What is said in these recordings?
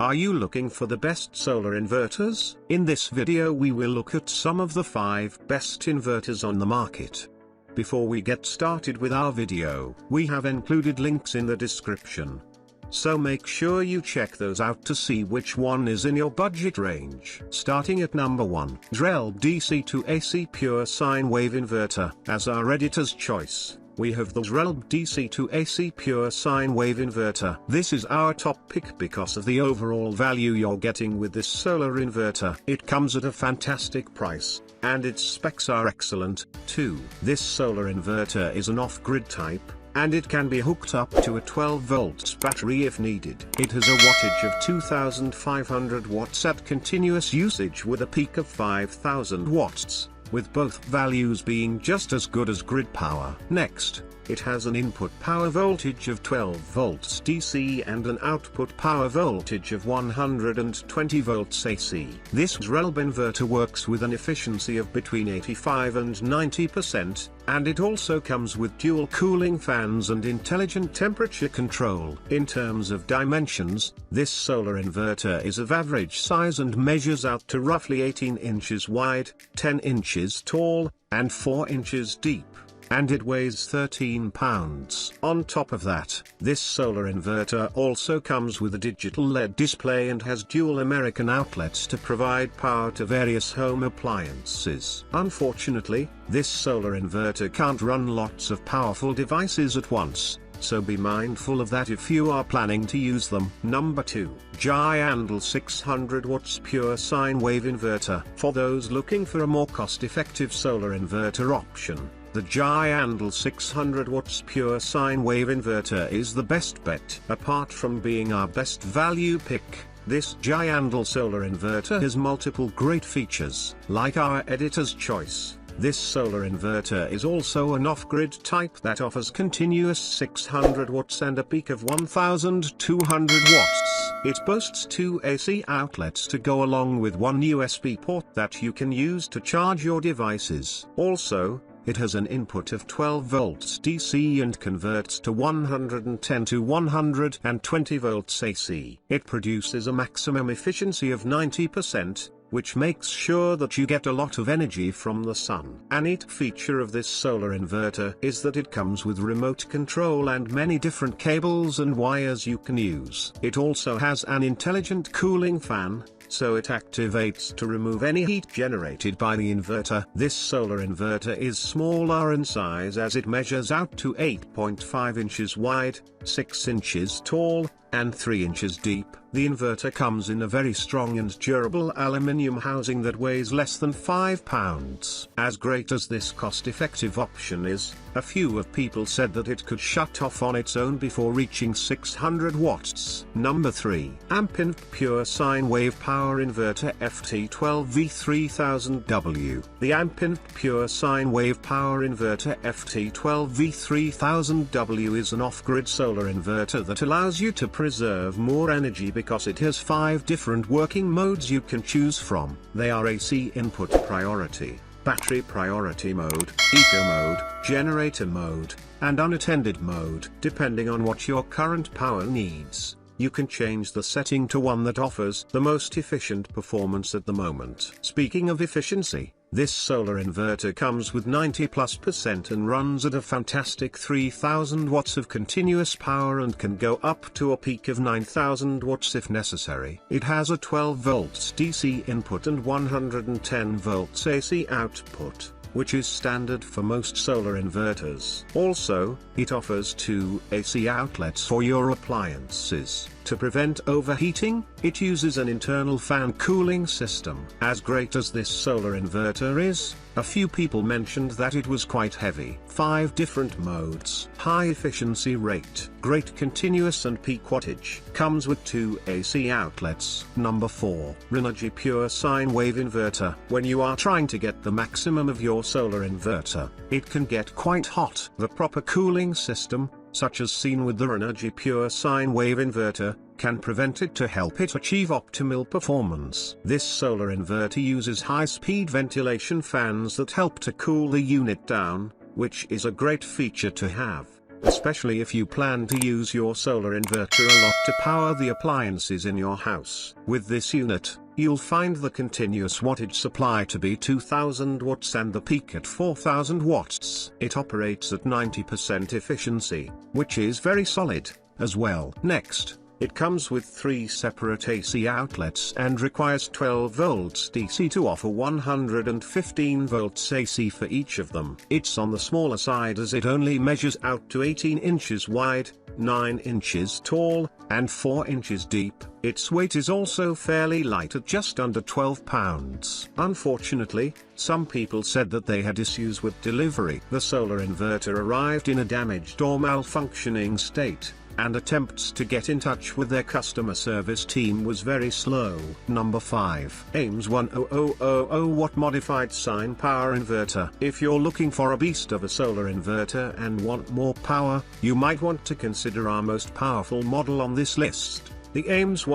Are you looking for the best solar inverters? In this video we will look at some of the 5 best inverters on the market. Before we get started with our video, we have included links in the description. So make sure you check those out to see which one is in your budget range. Starting at number 1, WZRELB DC to AC Pure Sine Wave Inverter. As our editor's choice, we have the WZRELB DC to AC Pure Sine Wave Inverter. This is our top pick because of the overall value you're getting with this solar inverter. It comes at a fantastic price, and its specs are excellent, too. This solar inverter is an off-grid type, and it can be hooked up to a 12 volts battery if needed. It has a wattage of 2500 watts at continuous usage with a peak of 5000 watts. With both values being just as good as grid power. Next, it has an input power voltage of 12 volts DC and an output power voltage of 120 volts AC. This WZRELB inverter works with an efficiency of between 85 and 90%, and it also comes with dual cooling fans and intelligent temperature control. In terms of dimensions, this solar inverter is of average size and measures out to roughly 18 inches wide, 10 inches tall, and 4 inches deep, and it weighs 13 pounds. On top of that, this solar inverter also comes with a digital LED display and has dual American outlets to provide power to various home appliances. Unfortunately, this solar inverter can't run lots of powerful devices at once, so be mindful of that if you are planning to use them. Number 2, Giandel 600 watts Pure Sine Wave Inverter. For those looking for a more cost-effective solar inverter option, the Giandel 600 watts Pure Sine Wave Inverter is the best bet. Apart from being our best value pick, this Giandel solar inverter has multiple great features. Like our editor's choice, this solar inverter is also an off-grid type that offers continuous 600 watts and a peak of 1200 watts. It boasts 2 AC outlets to go along with one USB port that you can use to charge your devices. Also, it has an input of 12 volts DC and converts to 110 to 120 volts AC. It produces a maximum efficiency of 90%, which makes sure that you get a lot of energy from the sun. A neat feature of this solar inverter is that it comes with remote control and many different cables and wires you can use. It also has an intelligent cooling fan, so it activates to remove any heat generated by the inverter. This solar inverter is smaller in size as it measures out to 8.5 inches wide, 6 inches tall, and 3 inches deep. The inverter comes in a very strong and durable aluminium housing that weighs less than 5 pounds. As great as this cost-effective option is, a few of people said that it could shut off on its own before reaching 600 watts. Number 3, AMPINVT Pure Sine Wave Power Inverter FT12V3000W. The AMPINVT Pure Sine Wave Power Inverter FT12V3000W is an off-grid solar inverter that allows you to preserve more energy because it has 5 different working modes you can choose from. They are AC input priority, battery priority mode, eco mode, generator mode, and unattended mode. Depending on what your current power needs, you can change the setting to one that offers the most efficient performance at the moment. Speaking of efficiency, this solar inverter comes with 90+% and runs at a fantastic 3000 watts of continuous power and can go up to a peak of 9000 watts if necessary. It has a 12 volts DC input and 110 volts AC output, which is standard for most solar inverters. Also, it offers 2 AC outlets for your appliances. To prevent overheating, it uses an internal fan cooling system. As great as this solar inverter is, a few people mentioned that it was quite heavy. 5 different modes. High efficiency rate, great continuous and peak wattage. Comes with 2 AC outlets. Number 4, Renogy Pure Sine Wave Inverter. When you are trying to get the maximum of your solar inverter, it can get quite hot. The proper cooling system, such as seen with the Renogy Pure Sine Wave Inverter, can prevent it to help it achieve optimal performance. This solar inverter uses high-speed ventilation fans that help to cool the unit down, which is a great feature to have. especially if you plan to use your solar inverter a lot to power the appliances in your house. With this unit, you'll find the continuous wattage supply to be 2000 watts and the peak at 4000 watts. It operates at 90% efficiency, which is very solid, as well. Next, it comes with 3 separate AC outlets and requires 12 volts DC to offer 115 volts AC for each of them. It's on the smaller side as it only measures out to 18 inches wide, 9 inches tall, and 4 inches deep. Its weight is also fairly light at just under 12 pounds. Unfortunately, some people said that they had issues with delivery. The solar inverter arrived in a damaged or malfunctioning state, and attempts to get in touch with their customer service team was very slow. Number 5. AMPINVT 10000 watt modified sine power inverter. If you're looking for a beast of a solar inverter and want more power, you might want to consider our most powerful model on this list, the AMPINVT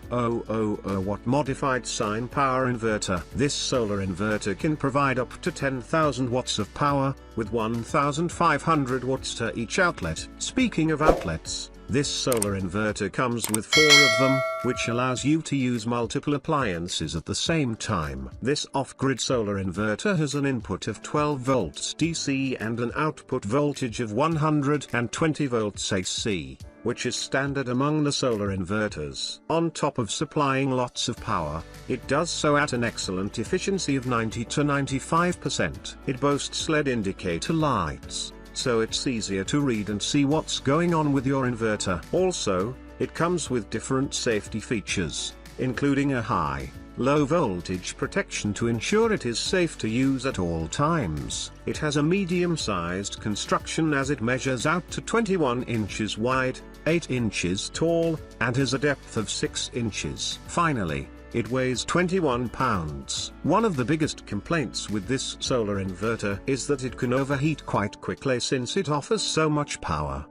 10000 watt modified sine power inverter. This solar inverter can provide up to 10,000 watts of power, with 1,500 watts to each outlet. Speaking of outlets, this solar inverter comes with 4 of them, which allows you to use multiple appliances at the same time. This off-grid solar inverter has an input of 12 volts DC and an output voltage of 120 volts AC, which is standard among the solar inverters. On top of supplying lots of power, it does so at an excellent efficiency of 90 to 95%. It boasts LED indicator lights, so it's easier to read and see what's going on with your inverter. Also, it comes with different safety features, including a high, low voltage protection to ensure it is safe to use at all times. It has a medium-sized construction as it measures out to 21 inches wide, 8 inches tall, and has a depth of 6 inches. Finally, it weighs 21 pounds. One of the biggest complaints with this solar inverter is that it can overheat quite quickly since it offers so much power.